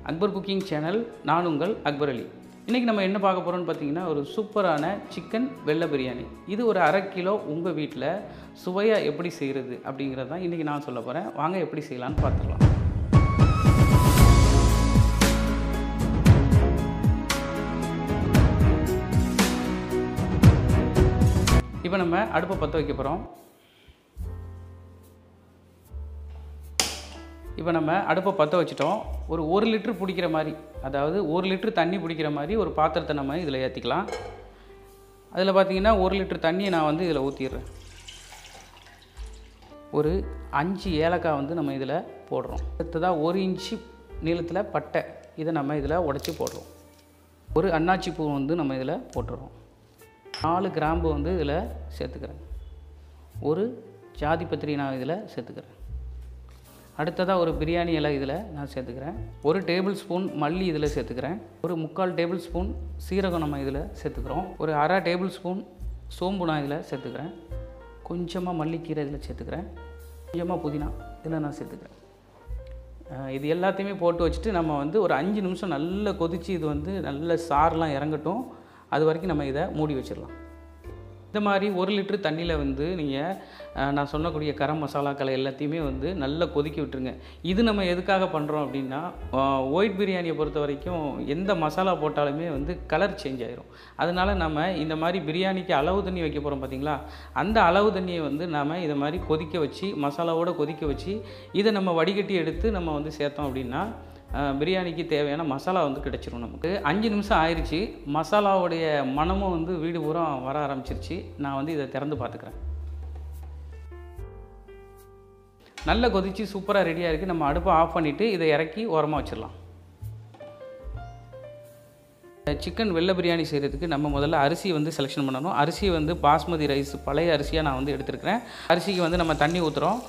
Akbar cooking channel. நான் உங்கள் அக்பர் அலி. இன்றைக்கி நம்ம என்ன பார்க்க போகிறோம்னு பார்த்தீங்கன்னா, ஒரு சூப்பரான சிக்கன் வெள்ளை பிரியாணி. இது ஒரு அரை கிலோ உங்கள் வீட்டில் சுவையாக எப்படி செய்கிறது அப்படிங்கிறது தான் இன்றைக்கி நான் சொல்ல போகிறேன். வாங்க எப்படி செய்யலான்னு பார்த்துக்கலாம். இப்போ நம்ம அடுப்பை பற்ற வைக்க போகிறோம். இப்போ நம்ம அடுப்பை பற்ற வச்சுட்டோம். ஒரு 1 லிட்டர் பிடிக்கிற மாதிரி, அதாவது 1 லிட்டர் தண்ணி பிடிக்கிற மாதிரி ஒரு பாத்திரத்தை நம்ம இதில் ஏற்றிக்கலாம். அதில் பார்த்திங்கன்னா 1 லிட்டர் தண்ணியை நான் இதில் ஊற்றிடுறேன். ஒரு 5 ஏலக்காய் நம்ம இதில் போடுறோம். அடுத்ததாக 1 இன்ச்சு நீளத்தில் பட்டை, இதை நம்ம இதில் உடச்சி போடுறோம். ஒரு அன்னாச்சி பூ நம்ம இதில் போட்டுடுறோம். 4 கிராம்பு இதில் சேர்த்துக்கிறேன். ஒரு ஜாதிபத்திரி நான் இதில் சேர்த்துக்கிறேன். அடுத்ததாக ஒரு பிரியாணி இலை இதில் நான் சேர்த்துக்கிறேன். 1 டேபிள் ஸ்பூன் மல்லி இதில் சேர்த்துக்கிறேன். ஒரு 3/4 டேபிள் ஸ்பூன் சீரகம் நம்ம இதில் சேர்த்துக்கிறோம். ஒரு அரை டேபிள் ஸ்பூன் சோம்பு நான் இதில் சேர்த்துக்கிறேன். கொஞ்சமாக மல்லிக்கீரை இதில் சேர்த்துக்கிறேன். கொஞ்சமாக புதினா இதில் நான் சேர்த்துக்கிறேன். இது எல்லாத்தையுமே போட்டு வச்சுட்டு நம்ம ஒரு 5 நிமிஷம் நல்லா கொதித்து இது நல்ல சாரெலாம் இறங்கட்டும். அது வரைக்கும் நம்ம இதை மூடி வச்சிடலாம். இந்த மாதிரி 1 லிட்டர் தண்ணியில் நீங்கள் நான் சொன்னக்கூடிய கரம் மசாலாக்களை எல்லாத்தையுமே நல்லா கொதிக்க விட்டுருங்க. இது நம்ம எதுக்காக பண்ணுறோம் அப்படின்னா, ஒயிட் பிரியாணியை பொறுத்த வரைக்கும் எந்த மசாலா போட்டாலுமே கலர் சேஞ்ச் ஆகிரும். அதனால் நம்ம இந்த மாதிரி பிரியாணிக்கு அளவு தண்ணி வைக்க போகிறோம் பார்த்திங்களா, அந்த அளவு தண்ணியை நாம் இதை மாதிரி கொதிக்க வச்சு, மசாலாவோடு கொதிக்க வச்சு, இதை நம்ம வடிகட்டி எடுத்து நம்ம சேர்த்தோம் அப்படின்னா பிரியாணிக்கு தேவையான மசாலா கிடச்சிரும். நமக்கு 5 நிமிஷம் ஆயிடுச்சு. மசாலாவுடைய மனமும் வீடு பூரா வர ஆரம்பிச்சிருச்சு. நான் இதை திறந்து பார்த்துக்கிறேன். நல்லா கொதித்து சூப்பராக ரெடியாக இருக்குது. நம்ம அடுப்பை ஆஃப் பண்ணிவிட்டு இதை இறக்கி ஓரமாக வச்சிடலாம். சிக்கன் வெள்ளை பிரியாணி செய்கிறதுக்கு நம்ம முதல்ல அரிசி செலெக்ஷன் பண்ணணும். அரிசி பாஸ்மதி ரைஸ் பழைய அரிசியாக நான் எடுத்துருக்கிறேன். அரிசிக்கு நம்ம தண்ணி ஊற்றுறோம்.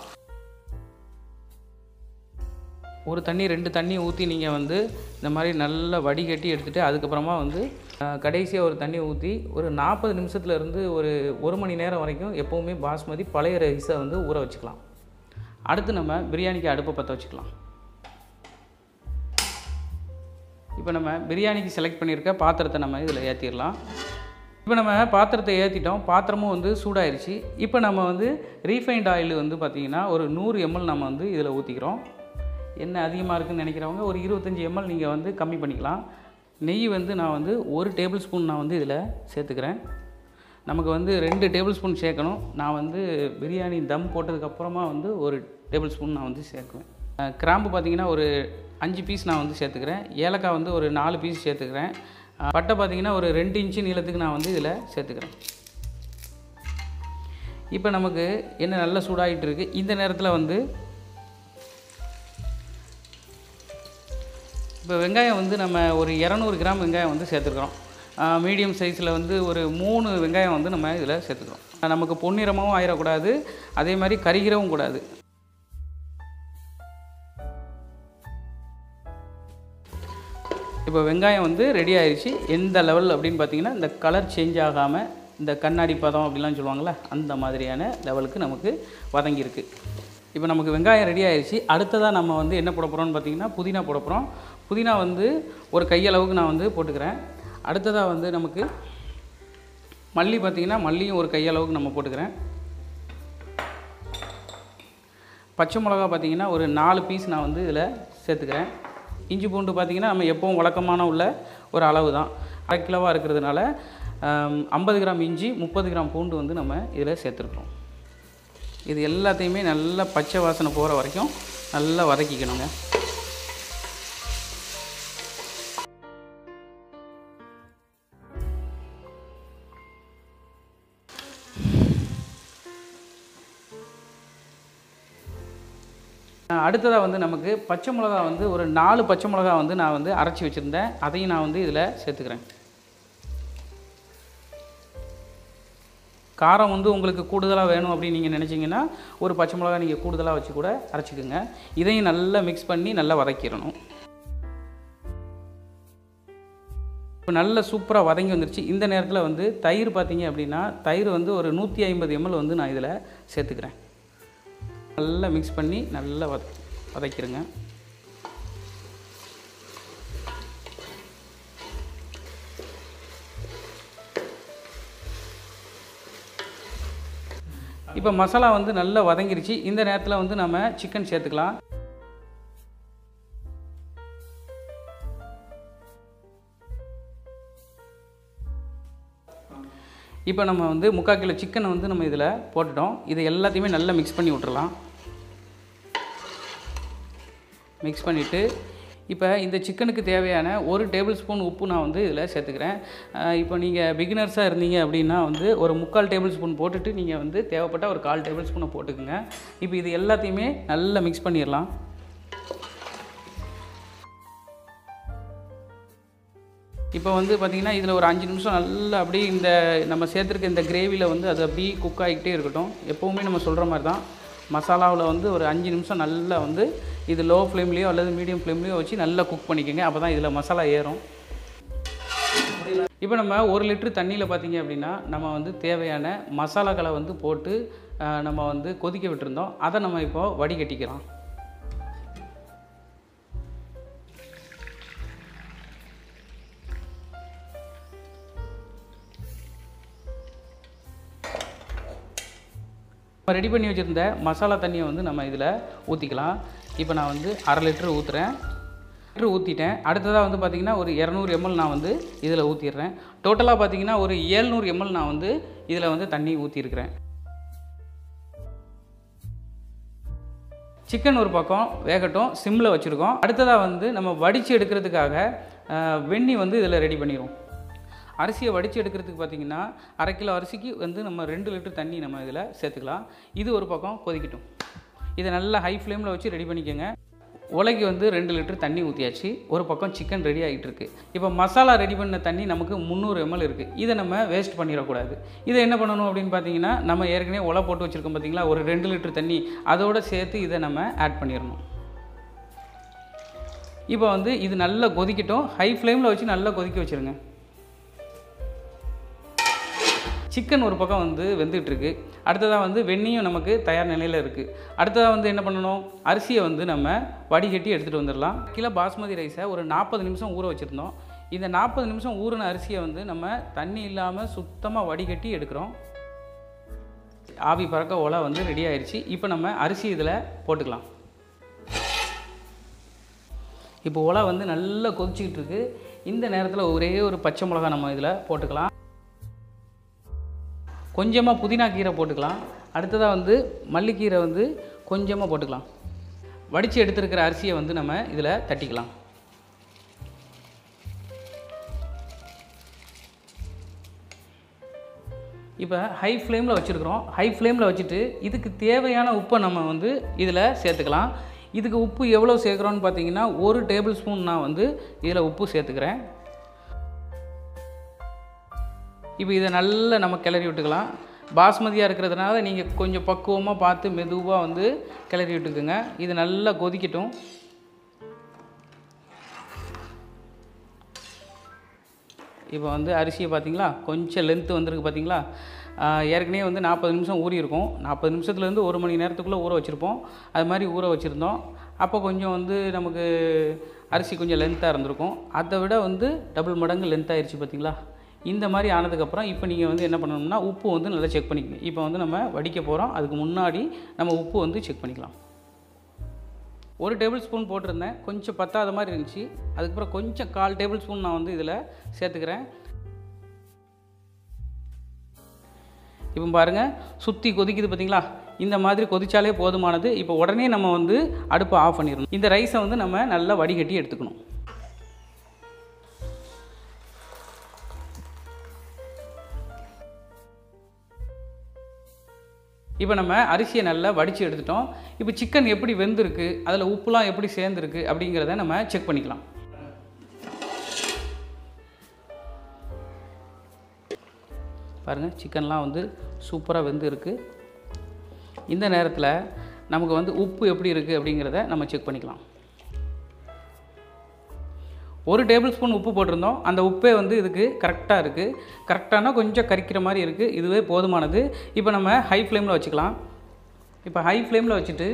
ஒரு தண்ணி 2 தண்ணி ஊற்றி நீங்கள் இந்த மாதிரி நல்லா வடிகட்டி எடுத்துகிட்டு, அதுக்கப்புறமா கடைசியாக ஒரு தண்ணி ஊற்றி ஒரு 40 நிமிஷத்துலேருந்து ஒரு 1 மணி நேரம் வரைக்கும் எப்போவுமே பாஸ்மதி பழைய ரைஸை ஊற வச்சுக்கலாம். அடுத்து நம்ம பிரியாணிக்கு அடுப்பை பற்ற வச்சுக்கலாம். இப்போ நம்ம பிரியாணிக்கு செலக்ட் பண்ணியிருக்க பாத்திரத்தை நம்ம இதில் ஏற்றிடலாம். இப்போ நம்ம பாத்திரத்தை ஏற்றிட்டோம். பாத்திரமும் சூடாயிருச்சு. இப்போ நம்ம ரீஃபைண்ட் ஆயில் பார்த்திங்கன்னா ஒரு 100 ml நம்ம இதில் ஊற்றிக்கிறோம். எண்ணெய் அதிகமாக இருக்குதுன்னு நினைக்கிறவங்க ஒரு 25 ml நீங்கள் கம்மி பண்ணிக்கலாம். நெய் நான் 1 டேபிள் ஸ்பூன் நான் இதில் சேர்த்துக்கிறேன். நமக்கு 2 டேபிள் ஸ்பூன் சேர்க்கணும். நான் பிரியாணி தம் போட்டதுக்கப்புறமா 1 டேபிள் ஸ்பூன் நான் சேர்க்குவேன். கிராம்பு பார்த்திங்கன்னா ஒரு 5 பீஸ் நான் சேர்த்துக்கிறேன். ஏலக்காய் ஒரு 4 பீஸ் சேர்த்துக்கிறேன். பட்டை பார்த்திங்கன்னா ஒரு 2 இன்ச்சு நீளத்துக்கு நான் இதில் சேர்த்துக்கிறேன். இப்போ நமக்கு எண்ணெய் நல்லா சூடாகிட்டு இருக்குது. இந்த நேரத்தில் இப்போ வெங்காயம் நம்ம ஒரு 200 கிராம் வெங்காயம் சேர்த்துக்கிறோம். மீடியம் சைஸில் ஒரு 3 வெங்காயம் நம்ம இதில் சேர்த்துக்கிறோம். நமக்கு பொன்னிறமாகவும் ஆயிடக்கூடாது, அதே மாதிரி கரிகிறவும் கூடாது. இப்போ வெங்காயம் ரெடி ஆயிடுச்சு. எந்த லெவல் அப்படின்னு பார்த்தீங்கன்னா, இந்த கலர் சேஞ்ச் ஆகாமல், இந்த கண்ணாடி பதம் அப்படிலாம் சொல்லுவாங்கள்ல, அந்த மாதிரியான லெவலுக்கு நமக்கு வதங்கியிருக்கு. இப்போ நமக்கு வெங்காயம் ரெடி ஆயிடுச்சு. அடுத்ததாக நம்ம என்ன போட போகிறோம்னு பார்த்தீங்கன்னா, புதினா போட போகிறோம். புதினா ஒரு கையளவுக்கு நான் போட்டுக்கிறேன். அடுத்ததாக நமக்கு மல்லி பார்த்திங்கன்னா, மல்லியும் ஒரு கையளவுக்கு நம்ம போட்டுக்கிறேன். பச்சை மிளகா பார்த்திங்கன்னா ஒரு 4 பீஸ் நான் இதில் சேர்த்துக்கிறேன். இஞ்சி பூண்டு பார்த்திங்கன்னா நம்ம எப்போவும் வழக்கமான உள்ள ஒரு அளவு தான். 1/2 கிலோவாக இருக்கிறதுனால 50 கிராம் இஞ்சி, 30 கிராம் பூண்டு நம்ம இதில் சேர்த்துருக்கோம். இது எல்லாத்தையுமே நல்லா பச்சை வாசனை போகிற வரைக்கும் நல்லா வதக்கிக்கணுங்க. அடுத்ததாக நமக்கு பச்சை மிளகா ஒரு 4 பச்சை மிளகா நான் அரைச்சி வச்சுருந்தேன். அதையும் நான் இதில் சேர்த்துக்கிறேன். காரம் உங்களுக்கு கூடுதலாக வேணும் அப்படின்னு நீங்கள் நினச்சிங்கன்னா ஒரு பச்சை மிளகா நீங்கள் கூடுதலாக வச்சு கூட அரைச்சிக்கோங்க. இதையும் நல்லா மிக்ஸ் பண்ணி நல்லா வதக்கிடணும். இப்போ நல்ல சூப்பராக வதங்கி வந்துருச்சு. இந்த நேரத்தில் தயிர் பார்த்திங்க அப்படின்னா, தயிர் ஒரு 150 ml நான் இதில் சேர்த்துக்கிறேன். நல்லா மிக்ஸ் பண்ணி நல்லா வதக்கிடுங்க. இப்போ மசாலா வந்து நல்லா வதங்கிருச்சு. இந்த நேரத்தில் வந்து நம்ம சிக்கன் சேர்த்துக்கலாம். இப்போ நம்ம வந்து 3/4 கிலோ சிக்கனை வந்து நம்ம இதில் போட்டுட்டோம். இது எல்லாத்தையுமே நல்லா மிக்ஸ் பண்ணி விட்டுறலாம். மிக்ஸ் பண்ணிவிட்டு இப்போ இந்த சிக்கனுக்கு தேவையான 1 டேபிள் ஸ்பூன் உப்பு நான் வந்து இதில் சேர்த்துக்கிறேன். இப்போ நீங்கள் பிகினர்ஸாக இருந்தீங்க அப்படின்னா வந்து ஒரு 3/4 டேபிள் ஸ்பூன் போட்டுட்டு நீங்கள் வந்து தேவைப்பட்டால் ஒரு 1/4 டேபிள் ஸ்பூனை போட்டுக்குங்க. இப்போ இது எல்லாத்தையுமே நல்லா மிக்ஸ் பண்ணிடலாம். இப்போ வந்து பார்த்திங்கன்னா இதில் ஒரு 5 நிமிஷம் நல்லா அப்படியே இந்த நம்ம சேர்த்துருக்க இந்த கிரேவியில் வந்து அது அப்படியே குக் ஆகிக்கிட்டே இருக்கட்டும். எப்போவுமே நம்ம சொல்கிற மாதிரி தான் மசாலாவில் வந்து ஒரு 5 நிமிஷம் நல்லா வந்து இது லோ ஃப்ளேம்லேயோ அல்லது மீடியம் ஃப்ளேம்லேயோ வச்சு நல்லா குக் பண்ணிக்கோங்க. அப்போ தான் இதில் மசாலா ஏறும். இப்போ நம்ம 1 லிட்டர் தண்ணியில் பார்த்திங்க அப்படின்னா நம்ம வந்து தேவையான மசாலாக்களை வந்து போட்டு நம்ம வந்து கொதிக்க விட்டுருந்தோம். அதை நம்ம இப்போது வடிகட்டிக்கிறோம். ரெடி பண்ணி வச்சுருந்த மசாலா தண்ணியை வந்து நம்ம இதில் ஊற்றிக்கலாம். இப்போ நான் வந்து 1/2 லிட்டர் ஊற்றுறேன். லிட்டர் ஊற்றிட்டேன். அடுத்ததாக வந்து பார்த்திங்கன்னா ஒரு 200 ml நான் வந்து இதில் ஊற்றிடுறேன். டோட்டலாக பார்த்திங்கன்னா ஒரு 700 ml நான் வந்து இதில் வந்து தண்ணி ஊற்றிருக்கிறேன். சிக்கன் ஒரு பக்கம் வேகட்டும், சிம்மில் வச்சுருக்கோம். அடுத்ததாக வந்து நம்ம வடித்து எடுக்கிறதுக்காக வெந்நி வந்து இதில் ரெடி பண்ணிடுவோம். அரிசியை வடித்து எடுக்கிறதுக்கு பார்த்திங்கன்னா 1/2 கிலோ அரிசிக்கு வந்து நம்ம 2 லிட்டர் தண்ணி நம்ம இதில் சேர்த்துக்கலாம். இது ஒரு பக்கம் கொதிக்கட்டும். இதை நல்லா ஹை ஃப்ளேமில் வச்சு ரெடி பண்ணிக்கோங்க. உலகி வந்து 2 லிட்டர் தண்ணி ஊற்றியாச்சு. ஒரு பக்கம் சிக்கன் ரெடி ஆகிட்டு இருக்குது. இப்போ மசாலா ரெடி பண்ண தண்ணி நமக்கு 300 ml இருக்குது. இதை நம்ம வேஸ்ட் பண்ணிடக்கூடாது. இதை என்ன பண்ணணும் அப்படின்னு பார்த்தீங்கன்னா நம்ம ஏற்கனவே உலை போட்டு வச்சுருக்கோம் பார்த்திங்களா, ஒரு 2 லிட்டர் தண்ணி அதோடு சேர்த்து இதை நம்ம ஆட் பண்ணிடணும். இப்போ வந்து இது நல்லா கொதிக்கட்டும். ஹை ஃப்ளேமில் வச்சு நல்லா கொதிக்க வச்சுருங்க. சிக்கன் ஒரு பக்கம் வந்து வெந்துட்டுருக்கு. அடுத்ததாக வந்து வெந்நியும் நமக்கு தயார் நிலையில் இருக்குது. அடுத்ததாக வந்து என்ன பண்ணணும், அரிசியை வந்து நம்ம வடிகட்டி எடுத்துகிட்டு வந்துடலாம். கிலோ பாஸ்மதி ரைஸை ஒரு 40 நிமிஷம் ஊற வச்சுருந்தோம். இந்த 40 நிமிஷம் ஊறின அரிசியை வந்து நம்ம தண்ணி இல்லாமல் சுத்தமாக வடிகட்டி எடுக்கிறோம். ஆவி பறக்க ஒலை வந்து ரெடி ஆயிடுச்சு. இப்போ நம்ம அரிசி இதில் போட்டுக்கலாம். இப்போ ஒலை வந்து நல்லா கொதிச்சிக்கிட்டு இருக்குது. இந்த நேரத்தில் ஒரே ஒரு பச்சை மிளகா நம்ம இதில் போட்டுக்கலாம். கொஞ்சமாக புதினா கீரை போட்டுக்கலாம். அடுத்ததாக வந்து மல்லிக்கீரை வந்து கொஞ்சமாக போட்டுக்கலாம். வடித்து எடுத்துருக்கிற அரிசியை வந்து நம்ம இதில் தட்டிக்கலாம். இப்போ ஹை ஃப்ளேமில் வச்சுருக்குறோம். ஹை ஃப்ளேமில் வச்சுட்டு இதுக்கு தேவையான உப்பை நம்ம வந்து இதில் சேர்த்துக்கலாம். இதுக்கு உப்பு எவ்வளோ சேர்க்குறோன்னு பார்த்தீங்கன்னா 1 டேபிள் ஸ்பூன் நான் வந்து இதில் உப்பு சேர்த்துக்கிறேன். இப்போ இதை நல்லா நம்ம கிளறி விட்டுக்கலாம். பாஸ்மதியாக இருக்கிறதுனால நீங்கள் கொஞ்சம் பக்குவமாக பார்த்து மெதுவாக வந்து கிளறி விட்டுக்குங்க. இது நல்லா கொதிக்கட்டும். இப்போ வந்து அரிசியை பார்த்திங்களா கொஞ்சம் லென்த்து வந்திருக்கு பார்த்திங்களா. ஏற்கனவே வந்து 40 நிமிஷம் ஊறி இருக்கும். 40 நிமிஷத்துலேருந்து 1 மணி நேரத்துக்குள்ளே ஊற வச்சுருப்போம். அது மாதிரி ஊற வச்சுருந்தோம். அப்போ கொஞ்சம் வந்து நமக்கு அரிசி கொஞ்சம் லென்த்தாக இருந்திருக்கும். அதை விட வந்து டபுள் மடங்கு லென்த் ஆயிடுச்சு பார்த்திங்களா. இந்த மாதிரி ஆனதுக்கப்புறம் இப்போ நீங்கள் வந்து என்ன பண்ணணும்னா உப்பு வந்து நல்லா செக் பண்ணிக்கணும். இப்போ வந்து நம்ம வடிக்க போகிறோம். அதுக்கு முன்னாடி நம்ம உப்பு வந்து செக் பண்ணிக்கலாம். 1 டேபிள் ஸ்பூன் போட்டிருந்தேன். கொஞ்சம் பத்தாத மாதிரி இருந்துச்சு. அதுக்கப்புறம் கொஞ்சம் 1/4 டேபிள் ஸ்பூன் நான் வந்து இதில் சேர்த்துக்கிறேன். இப்போ பாருங்கள் சுற்றி கொதிக்குது பார்த்திங்களா. இந்த மாதிரி கொதிச்சாலே போதுமானது. இப்போ உடனே நம்ம வந்து அடுப்பை ஆஃப் பண்ணிடணும். இந்த ரைஸை வந்து நம்ம நல்லா வடிகட்டி எடுத்துக்கணும். இப்போ நம்ம அரிசியை நல்லா வடித்து எடுத்துட்டோம். இப்போ சிக்கன் எப்படி வெந்திருக்கு, அதில் உப்புலாம் எப்படி சேர்ந்துருக்கு அப்படிங்கிறத நம்ம செக் பண்ணிக்கலாம். பாருங்கள் சிக்கன்லாம் வந்து சூப்பராக வெந்து இருக்குது. இந்த நேரத்தில் நமக்கு வந்து உப்பு எப்படி இருக்குது அப்படிங்கிறத நம்ம செக் பண்ணிக்கலாம். 1 டேபிள் ஸ்பூன் உப்பு போட்டிருந்தோம். அந்த உப்பே வந்து இதுக்கு கரெக்டாக இருக்குது. கரெக்டானா கொஞ்சம் கரிக்கிற மாதிரி இருக்குது. இதுவே போதுமானது. இப்போ நம்ம ஹை ஃப்ளேமில் வச்சுக்கலாம். இப்போ ஹை ஃப்ளேமில் வச்சுட்டு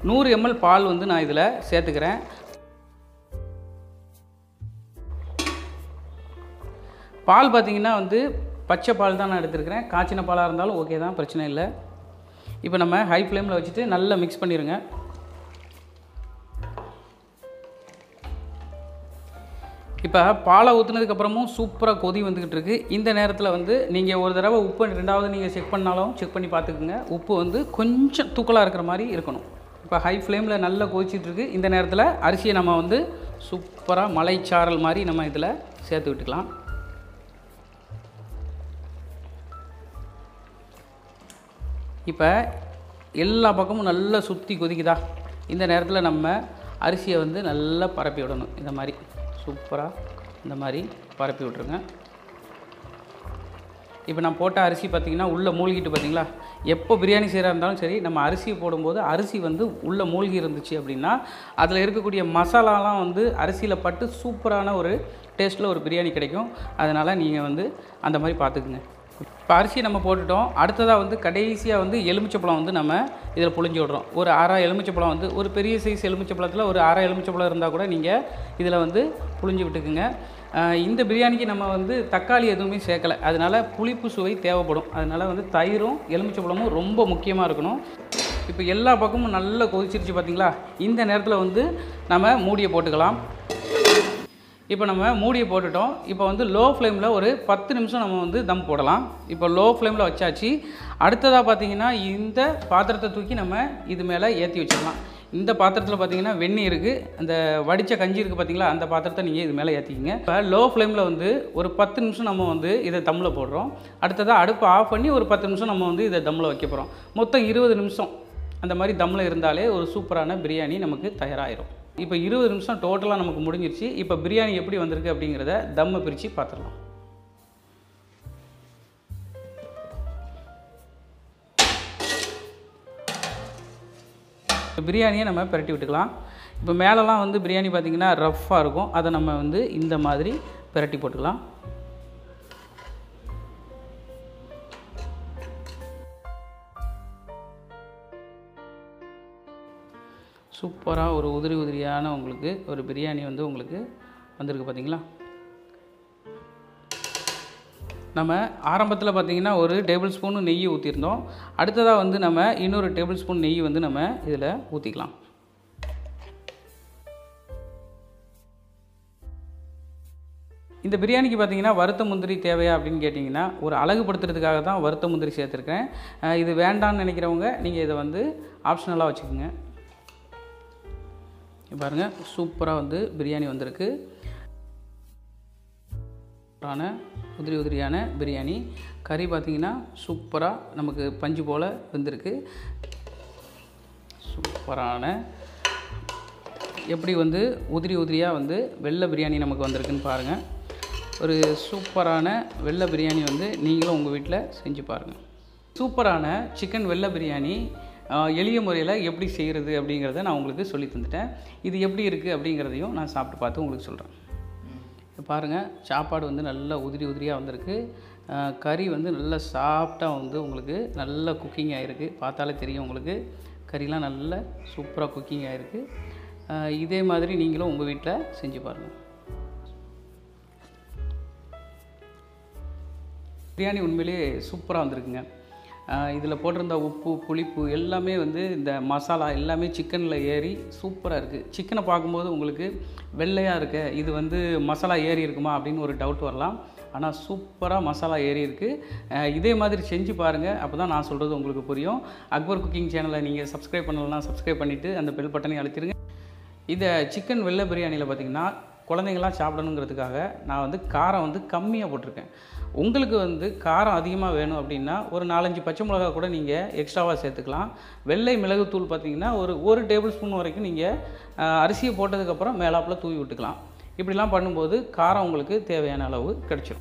100 ml பால் வந்து நான் இதில் சேர்த்துக்கிறேன். பால் பார்த்திங்கன்னா வந்து பச்சை பால் தான் நான் எடுத்துருக்கிறேன். காய்ச்சின பாலாக இருந்தாலும் ஓகே தான், பிரச்சனை இல்லை. இப்போ நம்ம ஹை ஃப்ளேமில் வச்சுட்டு நல்லா மிக்ஸ் பண்ணிடுங்க. இப்போ பாலை ஊற்றுனதுக்கப்புறமும் சூப்பராக கொதி வந்துக்கிட்டு இருக்குது. இந்த நேரத்தில் வந்து நீங்கள் ஒரு தடவை உப்பு 2வது நீங்கள் செக் பண்ணாலும் செக் பண்ணி பார்த்துக்குங்க. உப்பு வந்து கொஞ்சம் தூக்கலாக இருக்கிற மாதிரி இருக்கணும். இப்போ ஹை ஃப்ளேமில் நல்லா கொதிச்சிட்ருக்கு. இந்த நேரத்தில் அரிசியை நம்ம வந்து சூப்பராக மலைச்சாரல் மாதிரி நம்ம இதில் சேர்த்து விட்டுக்கலாம். இப்போ எல்லா பக்கமும் நல்லா சுற்றி கொதிக்குதா? இந்த நேரத்தில் நம்ம அரிசியை வந்து நல்லா பரப்பி விடணும். இந்த மாதிரி சூப்பராக இந்த மாதிரி பரப்பி விட்ருங்க. இப்போ நான் போட்ட அரிசி பார்த்திங்கன்னா உள்ளே மூழ்கிட்டு பார்த்திங்களா? எப்போ பிரியாணி செய்கிறா இருந்தாலும் சரி, நம்ம அரிசி போடும்போது அரிசி வந்து உள்ளே மூழ்கி இருந்துச்சு அப்படின்னா அதில் இருக்கக்கூடிய மசாலாலாம் வந்து அரிசியில் பட்டு சூப்பரான ஒரு டேஸ்ட்டில் ஒரு பிரியாணி கிடைக்கும். அதனால் நீங்கள் வந்து அந்த மாதிரி பார்த்துக்குங்க. இப்போ அரிசியை நம்ம போட்டுட்டோம். அடுத்ததாக வந்து கடைசியாக வந்து எலுமிச்சப்பழம் வந்து நம்ம இதில் புழிஞ்சு விட்றோம். ஒரு அரை எலுமிச்சப்பழம் வந்து ஒரு பெரிய சைஸ் எலுமிச்சப்பழத்தில் ஒரு அரை எலுமிச்சப்பழம் இருந்தால் கூட நீங்கள் இதில் வந்து புழிஞ்சு விட்டுக்குங்க. இந்த பிரியாணிக்கு நம்ம வந்து தக்காளி எதுவுமே சேர்க்கலை, அதனால் புளிப்பு சுவை தேவைப்படும். அதனால் வந்து தயிரும் எலுமிச்சப்பழமும் ரொம்ப முக்கியமாக இருக்கணும். இப்போ எல்லா பக்கமும் நல்லா கொதிச்சிருச்சு பார்த்திங்களா? இந்த நேரத்தில் வந்து நம்ம மூடியை போட்டுக்கலாம். இப்போ நம்ம மூடியை போட்டுட்டோம். இப்போ வந்து லோ ஃப்ளேமில் ஒரு 10 நிமிஷம் நம்ம வந்து தம் போடலாம். இப்போ லோ ஃப்ளேமில் வச்சாச்சு. அடுத்ததாக பார்த்திங்கன்னா இந்த பாத்திரத்தை தூக்கி நம்ம இது மேலே ஏற்றி வச்சிடலாம். இந்த பாத்திரத்தில் பார்த்திங்கன்னா வெந்நீர் இருக்குது, அந்த வடித்த கஞ்சி இருக்குது பார்த்திங்களா? அந்த பாத்திரத்தை நீங்கள் இது மேலே ஏற்றிக்கிங்க. இப்போ லோ ஃப்ளேமில் வந்து ஒரு 10 நிமிஷம் நம்ம வந்து இதை தம்மில் போடுறோம். அடுத்ததாக அடுப்பை ஆஃப் பண்ணி ஒரு 10 நிமிஷம் நம்ம வந்து இதை தம்மில் வைக்க போகிறோம். மொத்தம் 20 நிமிஷம் அந்த மாதிரி தம்மில் இருந்தாலே ஒரு சூப்பரான பிரியாணி நமக்கு தயாராகிடும். இப்போ 20 நிமிஷம் டோட்டலாக நமக்கு முடிஞ்சிருச்சு. இப்போ பிரியாணி எப்படி வந்திருக்கு அப்படிங்கிறத தம்மை பிரித்து பார்த்துடலாம். இப்போ பிரியாணியை நம்ம பிரட்டி விட்டுக்கலாம். இப்போ மேலெலாம் வந்து பிரியாணி பார்த்திங்கன்னா ரஃப்பாக இருக்கும், அதை நம்ம வந்து இந்த மாதிரி பிரட்டி போட்டுக்கலாம். சூப்பராக ஒரு உதிரி உதிரியான உங்களுக்கு ஒரு பிரியாணி வந்து உங்களுக்கு வந்திருக்கு பார்த்திங்களா? நம்ம ஆரம்பத்தில் பார்த்திங்கன்னா ஒரு டேபிள் ஸ்பூன் நெய் ஊற்றிருந்தோம். அடுத்ததாக வந்து நம்ம இன்னொரு டேபிள் ஸ்பூன் நெய் வந்து நம்ம இதில் ஊற்றிக்கலாம். இந்த பிரியாணிக்கு பார்த்திங்கன்னா வறுத்த முந்திரி தேவையா அப்படின்னு கேட்டிங்கன்னா ஒரு அழகுபடுத்துறதுக்காக தான் வறுத்த முந்திரி சேர்த்துருக்கேன். இது வேண்டான்னு நினைக்கிறவங்க நீங்கள் இதை வந்து ஆப்ஷனலாக வச்சுக்கோங்க. பாருங்கள், சூப்பராக வந்து பிரியாணி வந்திருக்கு. உதிரி உதிரியான பிரியாணி. கறி பார்த்திங்கன்னா சூப்பராக நமக்கு பஞ்சு போல் வந்திருக்கு. சூப்பரான எப்படி வந்து உதிரி உதிரியாக வந்து வெள்ளை பிரியாணி நமக்கு வந்திருக்குன்னு பாருங்கள். ஒரு சூப்பரான வெள்ளை பிரியாணி வந்து நீங்களும் உங்கள் வீட்டில் செஞ்சு பாருங்கள். சூப்பரான சிக்கன் வெள்ளை பிரியாணி எளிய முறையில் எப்படி செய்கிறது அப்படிங்கிறத நான் உங்களுக்கு சொல்லி தந்துட்டேன். இது எப்படி இருக்குது அப்படிங்கிறதையும் நான் சாப்பிட்டு பார்த்து உங்களுக்கு சொல்கிறேன். பாருங்கள், சாப்பாடு வந்து நல்லா உதிரி உதிரியாக வந்திருக்கு. கறி வந்து நல்லா சாஃப்டாக வந்து உங்களுக்கு நல்ல குக்கிங் ஆகிருக்கு. பார்த்தாலே தெரியும் உங்களுக்கு கறிலாம் நல்ல சூப்பராக குக்கிங் ஆகிருக்கு. இதே மாதிரி நீங்களும் உங்கள் வீட்டில் செஞ்சு பாருங்கள். பிரியாணி உண்மையிலேயே சூப்பராக வந்திருக்குங்க. இதில் போட்டிருந்த உப்பு, புளிப்பு எல்லாமே வந்து இந்த மசாலா எல்லாமே சிக்கனில் ஏறி சூப்பராக இருக்குது. சிக்கனை பார்க்கும்போது உங்களுக்கு வெள்ளையாக இருக்க இது வந்து மசாலா ஏறி இருக்குமா அப்படின்னு ஒரு டவுட் வரலாம். ஆனால் சூப்பராக மசாலா ஏறி இருக்குது. இதே மாதிரி செஞ்சு பாருங்கள், அப்போ தான் நான் சொல்கிறது உங்களுக்கு புரியும். அக்பர் குக்கிங் சேனலை நீங்கள் சப்ஸ்கிரைப் பண்ணலைன்னா சப்ஸ்கிரைப் பண்ணிவிட்டு அந்த பெல் பட்டனை அழுத்திடுங்க. இந்த சிக்கன் வெள்ளை பிரியாணியில் பார்த்திங்கன்னா குழந்தைங்களாம் சாப்பிடணுங்கிறதுக்காக நான் வந்து காரம் வந்து கம்மியாக போட்டிருக்கேன். உங்களுக்கு வந்து காரம் அதிகமாக வேணும் அப்படின்னா ஒரு 4-5 பச்சை மிளகா கூட நீங்கள் எக்ஸ்ட்ராவாக சேர்த்துக்கலாம். வெள்ளை மிளகுத்தூள் பார்த்திங்கன்னா ஒரு டேபிள் ஸ்பூன் வரைக்கும் நீங்கள் அரிசியை போட்டதுக்கப்புறம் மேலாப்பில் தூவி விட்டுக்கலாம். இப்படிலாம் பண்ணும்போது காரம் உங்களுக்கு தேவையான அளவு கிடச்சிடும்.